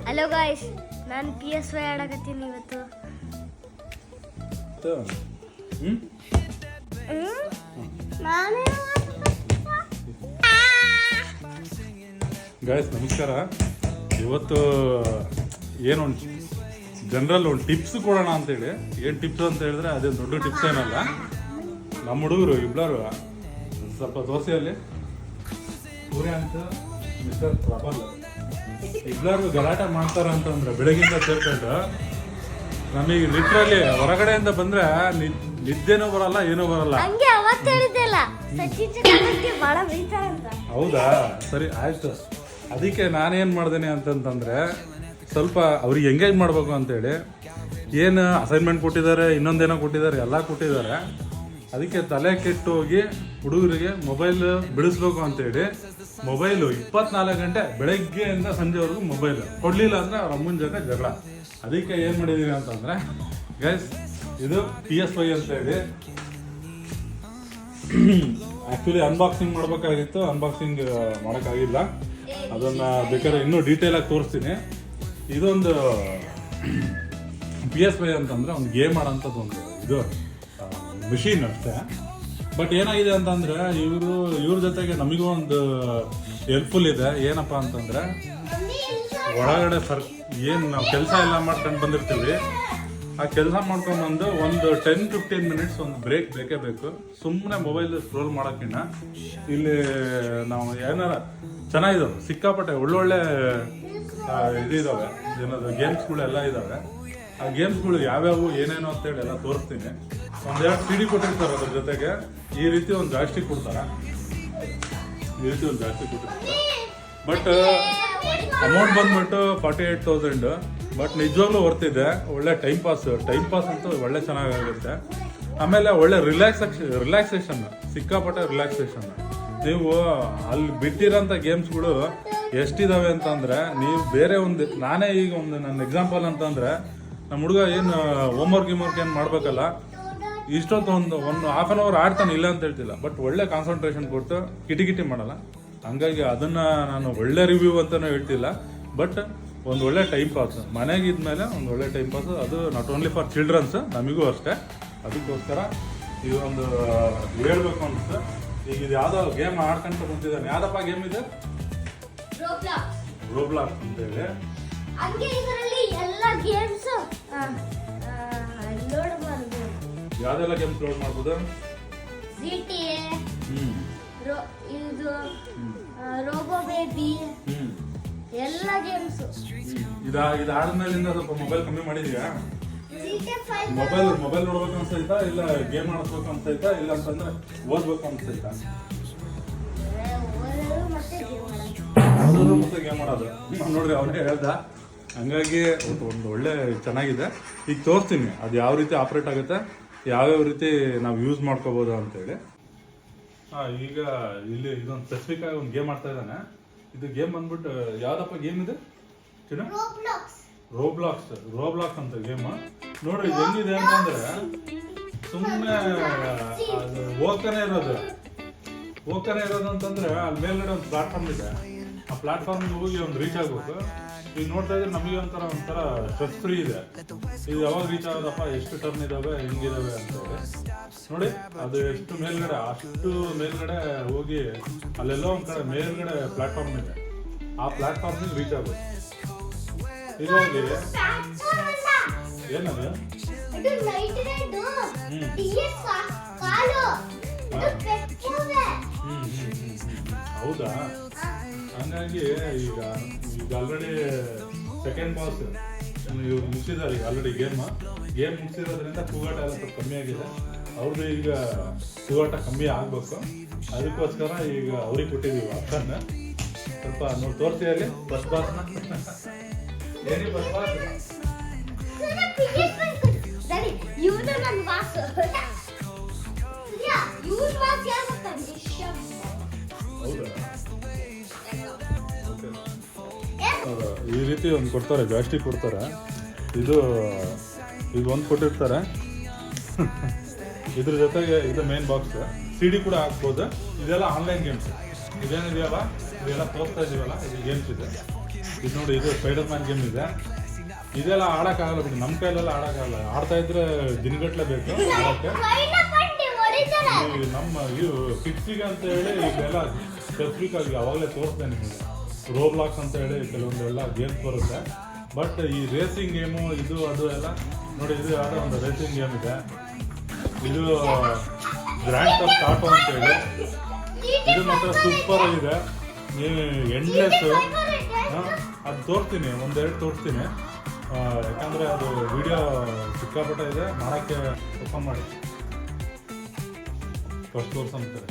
Hello guys, ನಾನು PS5 ಆಡಕತ್ತೀನಿ ಇವತ್ತು. Guys ನಮಸ್ಕಾರ. ಇವತ್ತು ಏನೊಂದು ಜನರಲ್ ಒಂದು ಟಿಪ್ಸ್ ಕೊಡೋಣ ಅಂತೇಳಿ. ಏನು ಟಿಪ್ಸ್ ಅಂತ ಹೇಳಿದ್ರೆ ಅದೇನು ದೊಡ್ಡ ಟಿಪ್ಸ್ ಏನಲ್ಲ. ನಮ್ಮ ಹುಡುಗರು ಇಬ್ಬರು ಸ್ವಲ್ಪ ದೋಸೆಯಲ್ಲಿ ಸೂರ್ಯ ಅಂತ ಮಿಸ್ಟರ್ ಪ್ರಬಲ್ ಇಬ್ಬರು ಗಲಾಟೆ ಮಾಡ್ತಾರ ಅಂತಂದ್ರೆ ಬೆಳಗಿಂದ ಸೇರ್ಕೊಂಡು ನಮಗೆ ಲಿಟ್ರಲಿ ಹೊರಗಡೆಯಿಂದ ಬಂದ್ರೆ ನಿದ್ದೆನೂ ಬರಲ್ಲ, ಏನೂ ಬರಲ್ಲ. ಹಂಗೆ ಅವತ್ತು ಹೇಳಿದ್ದೆಲ್ಲ ಸಚಿನ್ ಚಕ್ರವರ್ತಿ ಬಹಳ ಬೈತಾರಂತ. ಹೌದಾ, ಸರಿ ಆಯ್ತು. ಅದಕ್ಕೆ ನಾನೇನು ಮಾಡ್ದೇನೆ ಅಂತಂತಂದ್ರೆ ಸ್ವಲ್ಪ ಅವ್ರಿಗೆ ಎಂಗೇಜ್ ಮಾಡಬೇಕು ಅಂತೇಳಿ ಏನು ಅಸೈನ್ಮೆಂಟ್ ಕೊಟ್ಟಿದ್ದಾರೆ, ಇನ್ನೊಂದೇನೋ ಕೊಟ್ಟಿದ್ದಾರೆ, ಎಲ್ಲ ಕೊಟ್ಟಿದ್ದಾರೆ. ಅದಕ್ಕೆ ತಲೆ ಕೆಟ್ಟು ಹೋಗಿ ಹುಡುಗರಿಗೆ ಮೊಬೈಲ್ ಬಿಡಿಸ್ಬೇಕು ಅಂತೇಳಿ ಮೊಬೈಲು 24 ಗಂಟೆ ಬೆಳಗ್ಗೆಯಿಂದ ಸಂಜೆವರೆಗೂ ಮೊಬೈಲ್ ಕೊಡಲಿಲ್ಲ ಅಂದರೆ ಅವ್ರ ಅಮ್ಮನ ಜೊತೆ ಜಗಳ. ಅದಕ್ಕೆ ಏನು ಮಾಡಿದ್ದೀನಿ ಅಂತಂದರೆ ಗೈಸ್, ಇದು PS5 ಅಂತೇಳಿ ಆ್ಯಕ್ಚುಲಿ ಅನ್ಬಾಕ್ಸಿಂಗ್ ಮಾಡಬೇಕಾಗಿತ್ತು, ಅನ್ಬಾಕ್ಸಿಂಗ್ ಮಾಡೋಕ್ಕಾಗಿಲ್ಲ. ಅದನ್ನು ಬೇಕಾದ್ರೆ ಇನ್ನೂ ಡೀಟೇಲಾಗಿ ತೋರಿಸ್ತೀನಿ. ಇದೊಂದು PS5 ಅಂತಂದರೆ ಒಂದು ಗೇಮ್ ಆಡೋಂಥದ್ದು ಒಂದು ಇದು ಮಿಷಿನ್ ಅಷ್ಟೇ. ಬಟ್ ಏನಾಗಿದೆ ಅಂತಂದರೆ ಇವ್ರ ಜೊತೆಗೆ ನಮಗೂ ಒಂದು ಹೆಲ್ಪ್ಫುಲ್ ಇದೆ. ಏನಪ್ಪ ಅಂತಂದರೆ ಒಳಗಡೆ ಏನು ನಾವು ಕೆಲಸ ಎಲ್ಲ ಮಾಡ್ಕೊಂಡು ಬಂದಿರ್ತೀವಿ, ಆ ಕೆಲಸ ಮಾಡ್ಕೊಂಡ್ಬಂದು ಒಂದು 10-15 ಮಿನಿಟ್ಸ್ ಒಂದು ಬ್ರೇಕ್ ಬೇಕೇ ಬೇಕು. ಸುಮ್ಮನೆ ಮೊಬೈಲ್ ಸ್ಕ್ರೋಲ್ ಮಾಡೋಕ್ಕಿಂತ ಇಲ್ಲಿ ನಾವು ಏನಾರ ಚೆನ್ನಾಗಿದ್ದಾವೆ, ಸಿಕ್ಕಾಪಟ್ಟೆ ಒಳ್ಳೊಳ್ಳೆ ಇದಿದ್ದಾವೆ, ಏನದು ಗೇಮ್ಸ್ಗಳೆಲ್ಲ ಇದ್ದಾವೆ. ಆ ಗೇಮ್ಸ್ಗಳು ಯಾವ್ಯಾವು ಏನೇನು ಅಂತೇಳಿ ಎಲ್ಲ ತೋರಿಸ್ತೀನಿ. ಒಂದೆರಡು CD ಕೊಟ್ಟಿರ್ತಾರೆ, ಅದ್ರ ಜೊತೆಗೆ ಈ ರೀತಿ ಒಂದು ಜಾಯ್ಸ್ಟಿಕ್ ಕೊಡ್ತಾರೆ. ಬಟ್ ಅಮೌಂಟ್ ಬಂದ್ಬಿಟ್ಟು 48,000. ಬಟ್ ನಿಜವಾಗ್ಲೂ ವರ್ತಿದೆ. ಒಳ್ಳೆ ಟೈಮ್ ಪಾಸ್ ಅಂತೂ ಒಳ್ಳೆ ಚೆನ್ನಾಗಾಗುತ್ತೆ. ಆಮೇಲೆ ಒಳ್ಳೆ ರಿಲ್ಯಾಕ್ಸೇಷನ್, ಸಿಕ್ಕಾಪಟ್ಟೆ ರಿಲ್ಯಾಕ್ಸೇಷನ್. ನೀವು ಅಲ್ಲಿ ಬಿಟ್ಟಿರೋಂಥ ಗೇಮ್ಸ್ಗಳು ಎಷ್ಟಿದಾವೆ ಅಂತಂದರೆ, ನೀವು ಬೇರೆ ಒಂದು ನಾನೇ ಈಗ ಒಂದು ನನ್ನ ಎಕ್ಸಾಂಪಲ್ ಅಂತಂದರೆ, ನಮ್ಮ ಹುಡುಗ ಏನು ಹೋಮ್ವರ್ಕ್ ಏನು ಮಾಡಬೇಕಲ್ಲ, ಇಷ್ಟೊತ್ತು ಒಂದು ಹಾಫ್ ಆನ್ ಅವರ್ ಆಡ್ತಾನೆ, ಇಲ್ಲ ಅಂತ ಹೇಳ್ತಿಲ್ಲ. ಬಟ್ ಒಳ್ಳೆ ಕಾನ್ಸಂಟ್ರೇಷನ್ ಕೊಟ್ಟು ಕಿಟಿ ಮಾಡಲ್ಲ. ಹಂಗಾಗಿ ಅದನ್ನು ನಾನು ಒಳ್ಳೆ ರಿವ್ಯೂ ಅಂತಲೂ ಹೇಳ್ತಿಲ್ಲ. ಬಟ್ ಒಂದು ಒಳ್ಳೆ ಟೈಮ್ ಪಾಸ್, ಮನೆಗೆ ಇದ್ಮೇಲೆ ಒಂದು ಒಳ್ಳೆ ಟೈಮ್ ಪಾಸ್. ಅದು ನಾಟ್ ಓನ್ಲಿ ಫಾರ್ ಚಿಲ್ಡ್ರನ್ಸ್, ನಮಗೂ ಅಷ್ಟೇ. ಅದಕ್ಕೋಸ್ಕರ ಇದೊಂದು ಹೇಳ್ಬೇಕು ಅನ್ಸುತ್ತೆ. ಈಗ ಇದು ಯಾವುದೋ ಗೇಮ್ ಆಡ್ಕೊಂತ ಕುಂತಿದ್ದಾನೆ. ಯಾವುದಪ್ಪ ಗೇಮ್ ಇದೆ? ರೋಬ್ಲಾಕ್ಸ್ ಅಂತೇಳಿ. ಯಾವ್ದೆಲ್ಲ ಗೇಮ್ಸ್ ಲೋಡ್ ಮಾಡ್ಬೋದು? GTA, ಇದು ರೋಬೋ ಬೇಬಿ, ಎಲ್ಲ ಗೇಮ್ಸ್. ಇದು ಆದ್ಮೇಲಿಂದ ಸ್ವಲ್ಪ ಮೊಬೈಲ್ ಕಮ್ಮಿ ಮಾಡಿದ್ಯಾ? ಮೊಬೈಲ್ ನೋಡ್ಬೇಕು ಅನ್ಸೈತಾ, ಇಲ್ಲ ಗೇಮ್ ಆಡಿಸ್ಬೇಕು ಅನ್ಸೈತಾ, ಇಲ್ಲ ಅಂತಂದ್ರೆ ಓದ್ಬೇಕು ಅನ್ಸೈತಾ? ಮತ್ತೆ ಗೇಮ್ ಆಡೋದು ನೋಡ್ರಿ, ಅವನೇ ಹೇಳ್ದ. ಹಂಗಾಗಿ ಒಂದು ಒಳ್ಳೆ ಚೆನ್ನಾಗಿದೆ. ಈಗ ತೋರಿಸ್ತೀನಿ ಅದು ಯಾವ ರೀತಿ ಆಪ್ರೇಟ್ ಆಗುತ್ತೆ, ಯಾವ್ಯಾವ ರೀತಿ ನಾವು ಯೂಸ್ ಮಾಡ್ಕೋಬೋದು ಅಂತೇಳಿ. ಈಗ ಇಲ್ಲಿ ಇದೊಂದು ಸ್ಪೆಸಿಫಿಕ್ ಆಗಿ ಒಂದು ಗೇಮ್ ಆಡ್ತಾ ಇದ್ದಾನೆ. ಇದು ಗೇಮ್ ಬಂದ್ಬಿಟ್ಟು ಯಾವ್ದಪ್ಪ ಗೇಮ್ ಇದೆ? ರೋಬ್ಲಾಕ್ಸ್ ಅಂತ ಗೇಮ್. ನೋಡ್ರಿ ಇದು ಹೆಂಗಿದೆ ಅಂತಂದ್ರೆ, ಸುಮ್ಮನೆ ಹೋಗ್ತಾನೆ ಇರೋದು ಅಂತಂದ್ರೆ, ಅಲ್ಲಿ ಮೇಲ್ಗಡೆ ಒಂದು ಪ್ಲಾಟ್ಫಾರ್ಮ್ ಇದೆ. ಆ ಪ್ಲಾಟ್ಫಾರ್ಮ್ಗೆ ಹೋಗಿ ಒಂದು ರೀಚ್ ಆಗಬೇಕು. ಈಗ ನೋಡ್ತಾ ಇದ್ರೆ ನಮಗೆ ಒಂಥರ ಸ್ಟ್ರೆಸ್ ಫ್ರೀ ಇದೆ. ಇದು ಯಾವಾಗ ರೀಚ್ ಆಗೋದಪ್ಪ, ಎಷ್ಟು ಟರ್ನ್ ಇದಾವೆ, ಹೆಂಗಿದಾವೆ ಅಂತೇಳಿ ನೋಡಿ. ಅದು ಎಷ್ಟು ಮೇಲ್ಗಡೆ, ಅಷ್ಟು ಮೇಲ್ಗಡೆ ಹೋಗಿ ಅಲ್ಲೆಲ್ಲೋ ಒಂದು ಕಡೆ ಮೇಲ್ಗಡೆ ಪ್ಲಾಟ್ಫಾರ್ಮ್ ಇದೆ. ಆ ಪ್ಲಾಟ್ಫಾರ್ಮಿಗೆ ರೀಚ್ ಆಗೋದು. ಹೀಗಾಗಿ ಏನದು? ಹೌದಾ? ಹಂಗಾಗಿ ಈಗ ಆಲ್ರೆಡಿ ಸೆಕೆಂಡ್ ಬಾಸ್ ಇವ್ರು ಮುಗಿಸಿದ್ದಾರೆ. ಈಗ ಆಲ್ರೆಡಿ ಗೇಮ್ ಮುಗಿಸಿರೋದ್ರಿಂದ ಕೂಗಾಟ ಎಲ್ಲ ಸ್ವಲ್ಪ ಕಮ್ಮಿ ಆಗಿದೆ. ಅವ್ರದ್ದು ಈಗ ಕೂಗಾಟ ಕಮ್ಮಿ ಆಗಬೇಕು. ಅದಕ್ಕೋಸ್ಕರ ಈಗ ಅವ್ರಿಗೆ ಕೊಟ್ಟಿದ್ದೀವಿ ಆಪ್ಷನ್. ಸ್ವಲ್ಪ ನೋಡಿ ತೋರಿಸಿ ಅಲ್ಲಿ ಫಸ್ಟ್ ಬಾಸ್ನ. ಏನಿ ಫಸ್ಟ್ ಬಾಸ್? ಹೌದಾ? ಈ ರೀತಿ ಒಂದು ಕೊಡ್ತಾರೆ, ಜಾಸ್ಟಿಕ್ ಕೊಡ್ತಾರೆ. ಇದು ಒಂದು ಕೊಟ್ಟಿರ್ತಾರೆ. ಇದ್ರ ಜೊತೆಗೆ ಇದು ಮೇನ್ ಬಾಕ್ಸ್, CD ಕೂಡ ಹಾಕ್ಬೋದು. ಇದೆಲ್ಲ ಆನ್ಲೈನ್ ಗೇಮ್ಸ್. ಇದೇನಿದೆಯಲ್ಲ, ಇದೆಲ್ಲ ತೋರಿಸ್ತಾ ಇದೀವಲ್ಲ, ಇದು ಗೇಮ್ಸ್ ಇದೆ. ಇದು ನೋಡಿ, ಇದು ಸ್ಪೈಡರ್ ಮ್ಯಾನ್ ಗೇಮ್ ಇದೆ. ಇದೆಲ್ಲ ಆಡೋಕ್ಕಾಗಲ್ಲ ಬಿಡಿ, ನಮ್ಮ ಕೈಲೆಲ್ಲ ಆಡೋಕ್ಕಾಗಲ್ಲ. ಆಡ್ತಾ ಇದ್ರೆ ದಿನಗಟ್ಟಲೆ ಬೇಕು ಆಡೋಕ್ಕೆ. ನಮ್ಮ ಇವು ಕಿಡ್ಸಿಗೆ ಅಂತ ಹೇಳಿ ಇದೆಲ್ಲ ಸ್ಪೆಸಿಫಿಕ್ ಆಗಿ ಅವಾಗಲೇ ತೋರಿಸ್ದೆ ನಿಮಗೆ. ರೋಬ್ಲಾಕ್ಸ್ ಅಂತ ಹೇಳಿ ಕೆಲವೊಂದು ಎಲ್ಲ ಗೇಮ್ಸ್ ಬರುತ್ತೆ. ಬಟ್ ಈ ರೇಸಿಂಗ್ ಗೇಮು ಇದು ಅದು ಎಲ್ಲ ನೋಡಿ, ಇದು ಯಾವುದೋ ಒಂದು ರೇಸಿಂಗ್ ಗೇಮ್ ಇದೆ. ಇದು ಗ್ರ್ಯಾಂಡ್ ಥೆಫ್ಟ್ ಆಟೋ ಅಂತ ಹೇಳಿ, ಇದು ಮಾತ್ರ ಸೂಪರ್ ಆಗಿದೆ. ಎಂಡ್ಲೆಸ್. ಅದು ತೋರಿಸ್ತೀನಿ, ಒಂದೆರಡು ತೋರಿಸ್ತೀನಿ, ಯಾಕಂದರೆ ಅದು ವಿಡಿಯೋ ಸಿಕ್ಕಾಪಟ್ಟೆ ಇದೆ, ಮಾಡೋಕ್ಕೆ ಓಪನ್ ಮಾಡಿ ಫಸ್ಟ್ ತೋರ್ಸಂತಾರೆ.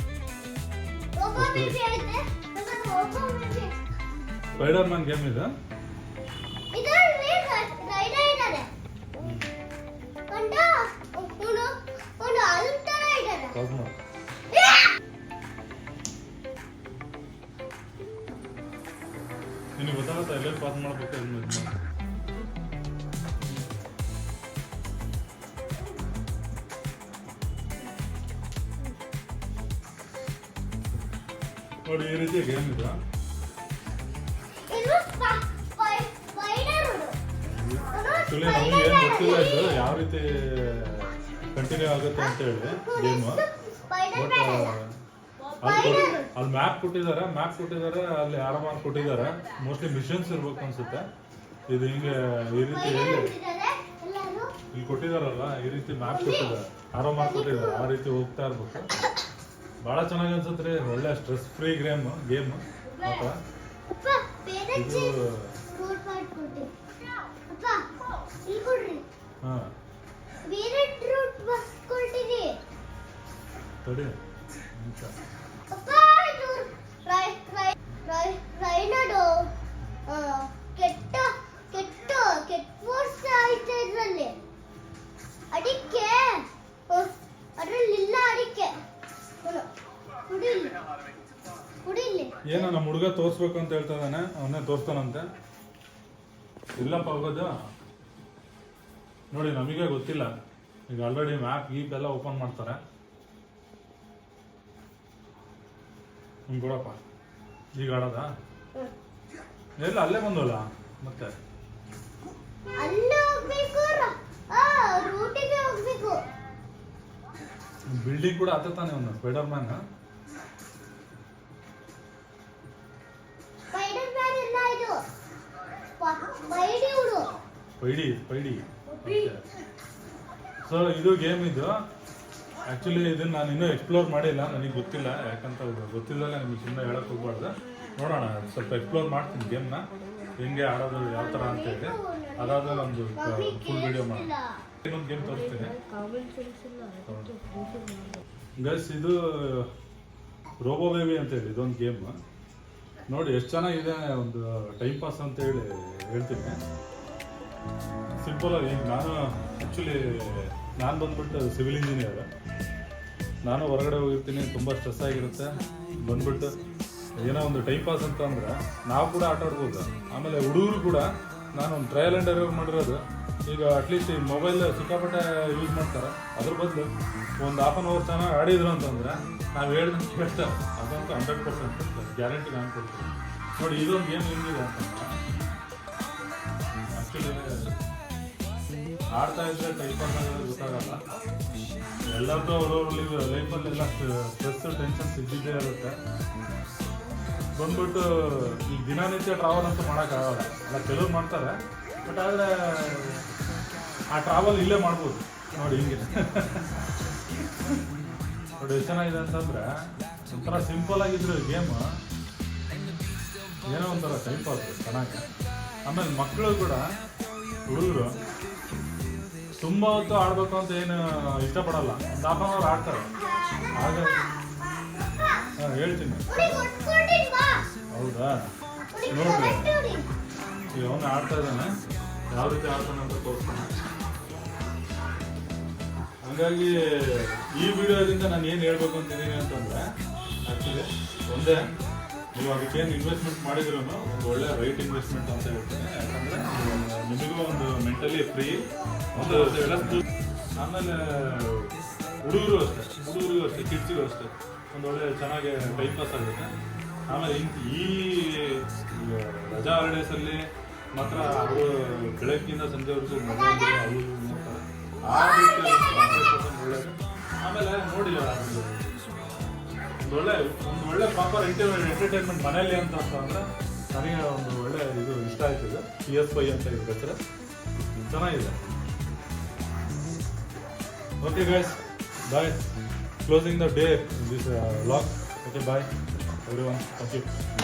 ಸ್ಪೈಡರ್ ಮ್ಯಾನ್ ಗೇಮ್ ಇದೆ. ನಿನಗೆ ಗೊತ್ತಾಗುತ್ತೆ ಎಲ್ಲೇ ಪಾಸ್ ಮಾಡ್ಬೇಕು. ನೋಡಿ, ಈ ರೀತಿಯ ಗೇಮ್ ಇದೆ. ಆಕ್ಚುಲಿ ನಮಗೆ ಏನು ಗೊತ್ತಿಲ್ಲ ಇದು ಯಾವ ರೀತಿ ಕಂಟಿನ್ಯೂ ಆಗುತ್ತೆ ಅಂತ ಹೇಳಿ ಗೇಮು. ಬಟ್ ಅಲ್ಲಿ ಮ್ಯಾಪ್ ಕೊಟ್ಟಿದ್ದಾರೆ, ಅಲ್ಲಿ ಆರಾಮಾಗಿ ಕೊಟ್ಟಿದ್ದಾರೆ. ಮೋಸ್ಟ್ಲಿ ಮಿಷನ್ಸ್ ಇರ್ಬೇಕು ಅನ್ಸುತ್ತೆ. ಇದು ಹಿಂಗೆ ಈ ರೀತಿ ಇಲ್ಲಿ ಕೊಟ್ಟಿದಾರಲ್ಲ, ಈ ರೀತಿ ಮ್ಯಾಪ್ ಕೊಟ್ಟಿದ್ದಾರೆ, ಆರಾಮಾಗಿ ಕೊಟ್ಟಿದ್ದಾರೆ, ಆ ರೀತಿ ಹೋಗ್ತಾ ಇರ್ಬೇಕು. ಭಾಳ ಚೆನ್ನಾಗಿ ಅನ್ಸುತ್ತೆ ರೀ. ಒಳ್ಳೆ ಸ್ಟ್ರೆಸ್ ಫ್ರೀ ಗೇಮ್ ಮಾತ್ರ. ಇದು ಹಾಂ ತಡಿ ಅಡಿಕೆ ಅದ್ರಲ್ಲಿಲ್ಲ. ಅಡಿಕೆ ಏನೋ ನಮ್ಮ ಹುಡುಗ ತೋರಿಸ್ಬೇಕು ಅಂತ ಹೇಳ್ತಾ ಇದ್ದಾನೆ, ಅವನ್ನೇ ತೋರಿಸ್ತಾನಂತೆ. ಇಲ್ಲಪ್ಪ ಹೋಗೋದು ನೋಡಿ, ನಮಗೆ ಗೊತ್ತಿಲ್ಲ. ಈಗ ಆಲ್ರೆಡಿ ಮ್ಯಾಪ್ ಗೀಪ್ ಎಲ್ಲ ಓಪನ್ ಮಾಡ್ತಾರೆ. ಕೊಡಪ್ಪ, ಈಗ ಆಡೋದ ಎಲ್ಲ ಅಲ್ಲೇ ಬಂದವಲ್ಲ ಮತ್ತೆ ಬಿಲ್ಡಿಂಗ್ ಕೂಡ ಹತ್ತಾನೆ ಒಂದು ಸ್ಪೈಡರ್ ಮ್ಯಾನ್. ಸ್ಪೈಡಿ. ಸೊ ಇದು ಗೇಮ್ ಇದು. ಆ್ಯಕ್ಚುಲಿ ಇದನ್ನು ನಾನು ಇನ್ನೂ ಎಕ್ಸ್ಪ್ಲೋರ್ ಮಾಡಿಲ್ಲ, ನನಗೆ ಗೊತ್ತಿಲ್ಲ. ಯಾಕಂತ ಗೊತ್ತಿದ್ದಲ್ಲ ನಿಮಗೆ ಸುಮ್ಮನೆ ಹೇಳಕ್ಕೆ ಹೋಗ್ಬಾರ್ದು. ನೋಡೋಣ, ಸ್ವಲ್ಪ ಎಕ್ಸ್ಪ್ಲೋರ್ ಮಾಡ್ತೀನಿ ಗೇಮ್ನ, ಹೆಂಗೆ ಆಡೋದು ಯಾವ ಥರ ಅಂತೇಳಿ. ಅದಾದ್ಮೇಲೆ ಒಂದು ಫುಲ್ ವಿಡಿಯೋ ಮಾಡಿ ಇನ್ನೊಂದು ಗೇಮ್ ತೋರಿಸ್ತೀನಿ ಗೈಸ್. ಇದು ರೋಬೋ ಬೇಬಿ ಅಂತೇಳಿ ಇದೊಂದು ಗೇಮ್ ನೋಡಿ, ಎಷ್ಟು ಚೆನ್ನಾಗಿದೆ. ಒಂದು ಟೈಮ್ ಪಾಸ್ ಅಂತ ಹೇಳಿ ಹೇಳ್ತೀನಿ. ಸಿಂಪಲ್ ಆಗಿ ನಾನು ಆ್ಯಕ್ಚುಲಿ ನಾನು ಬಂದ್ಬಿಟ್ಟು ಸಿವಿಲ್ ಇಂಜಿನಿಯರ್. ನಾನು ಹೊರಗಡೆ ಹೋಗಿರ್ತೀನಿ, ತುಂಬ ಸ್ಟ್ರೆಸ್ ಆಗಿರುತ್ತೆ. ಬಂದ್ಬಿಟ್ಟು ಏನೋ ಒಂದು ಟೈಮ್ ಪಾಸ್ ಅಂತ ಅಂದರೆ ನಾವು ಕೂಡ ಆಟ ಆಡ್ಬೋದು. ಆಮೇಲೆ ಹುಡುಗರು ಕೂಡ ನಾನು ಒಂದು ಟ್ರಯಲ್ ಆ್ಯಂಡ್ ಎರರ್ ಮಾಡಿರೋದು. ಈಗ ಅಟ್ಲೀಸ್ಟ್ ಈ ಮೊಬೈಲ್ ಸಿಕ್ಕಾಪಟ್ಟೆ ಯೂಸ್ ಮಾಡ್ತಾರೆ, ಅದ್ರ ಬದಲು ಒಂದು ಹಾಫ್ ಆನ್ ಅವರ್ ಚೆನ್ನಾಗಿ ಆಡಿದ್ರು ಅಂತಂದರೆ ನಾವು ಹೇಳ್ದಂಗೆ ಕೇಳ್ತಾರೆ. ಅದಂತೂ 100% ಗ್ಯಾರಂಟಿ ನಾನು ಕೊಡ್ತೀನಿ. ನೋಡಿ, ಇದೊಂದು ಗೇಮ್ ಹೆಂಗಿದೆ ಅಂತಂದ್ರೆ, ಆ್ಯಕ್ಚುಲಿ ಆಡ್ತಾ ಇದ್ರೆ ಟೈಮ್ ಪಾಸ್ ಆಗೋದು ಗೊತ್ತಾಗಲ್ಲ. ಎಲ್ಲರದ್ದು ಅವ್ರವ್ರ ಲೈಫಲ್ಲೆಲ್ಲ ಸ್ಟ್ರೆಸ್ ಟೆನ್ಷನ್ಸ್ ಇದ್ದಿದ್ದೇ ಇರುತ್ತೆ. ಬಂದ್ಬಿಟ್ಟು ಈಗ ದಿನನಿತ್ಯ ಟ್ರಾವೆಲ್ ಅಂತೂ ಮಾಡೋಕ್ಕಾಗಲ್ಲ. ಅಲ್ಲ, ಕೆಲವ್ರು ಮಾಡ್ತಾರೆ, ಬಟ್ ಆದರೆ ಆ ಟ್ರಾವೆಲ್ ಇಲ್ಲೇ ಮಾಡ್ಬೋದು. ನೋಡಿ ಹಿಂಗೆ ನೋಡಿ ಎಷ್ಟು ಚೆನ್ನಾಗಿದೆ ಅಂತಂದರೆ, ಒಂಥರ ಸಿಂಪಲ್ ಆಗಿದ್ರು ಗೇಮು, ಏನೋ ಒಂಥರ ಟೈಮ್ ಪಾಸ್ ಚೆನ್ನಾಗಿ. ಆಮೇಲೆ ಮಕ್ಕಳು ಕೂಡ, ಹುಡುಗರು ತುಂಬ ಹೊತ್ತು ಆಡಬೇಕು ಅಂತ ಏನು ಇಷ್ಟಪಡಲ್ಲ, ಒಂದು ಹಾಫ್ ಆನ್ ಅವರ್ ಆಡ್ತಾರೆ. ಹಾಗಾಗಿ ಹೇಳ್ತೀನಿ. ಹೌದಾ, ನೋಡ್ರಿ ಈಗ ಅವನು ಆಡ್ತಾ ಇದ್ದಾನೆ, ಯಾವ ರೀತಿ ಆಡ್ತಾನೆ ಅಂತ ತೋರಿಸ್ತಾನೆ. ಹಾಗಾಗಿ ಈ ವಿಡಿಯೋದಿಂದ ನಾನು ಏನು ಹೇಳ್ಬೇಕು ಅಂತಿದ್ದೀನಿ ಅಂತಂದರೆ, ಆ್ಯಕ್ಚುಲಿ ಒಂದೇ, ನೀವು ಅದಕ್ಕೇನು ಇನ್ವೆಸ್ಟ್ಮೆಂಟ್ ಮಾಡಿದ್ರು ಒಂದು ಒಳ್ಳೆ ರೈಟ್ ಇನ್ವೆಸ್ಟ್ಮೆಂಟ್ ಅಂತ ಹೇಳ್ತೀನಿ. ಯಾಕಂದರೆ ನಿಮಗೂ ಒಂದು ಮೆಂಟಲಿ ಫ್ರೀ, ಒಂದು ಆಮೇಲೆ ಹುಡುಗರು ಅಷ್ಟೇ, ಕಿಡ್ಸಿಗೂ ಅಷ್ಟೇ ಒಂದು ಒಳ್ಳೆ ಚೆನ್ನಾಗಿ ಟೈಮ್ ಪಾಸ್ ಆಗುತ್ತೆ. ಆಮೇಲೆ ಈ ರಜಾ ಹಾಲಿಡೇಸಲ್ಲಿ ಮಾತ್ರ ಅವರು ಬೆಳಗ್ಗಿಂದ ಸಂಜೆವರೆಗೂ ಮೊಬೈಲ್ ಅವು ಇವು ನೋಡ್ತಾರೆ. ಆ ರೀತಿ 100% ಒಳ್ಳೆಯದು. ಆಮೇಲೆ ನೋಡಿ ಒಂದು ಒಳ್ಳೆ ಪ್ರಾಪರ್ ಎಂಟರ್ಟೈನ್ಮೆಂಟ್ ಮನೇಲಿ ಅಂತ ಅಂದರೆ ನನಗೆ ಒಂದು ಒಳ್ಳೆ ಇದು ಇಷ್ಟ ಆಯ್ತಿದೆ. PS5 ಅಂತ ಇದ್ರ ಹೆಸರು ಚೆನ್ನಾಗಿದೆ. Okay guys, bye. Closing the day in this vlog. Okay, bye everyone. Thank you.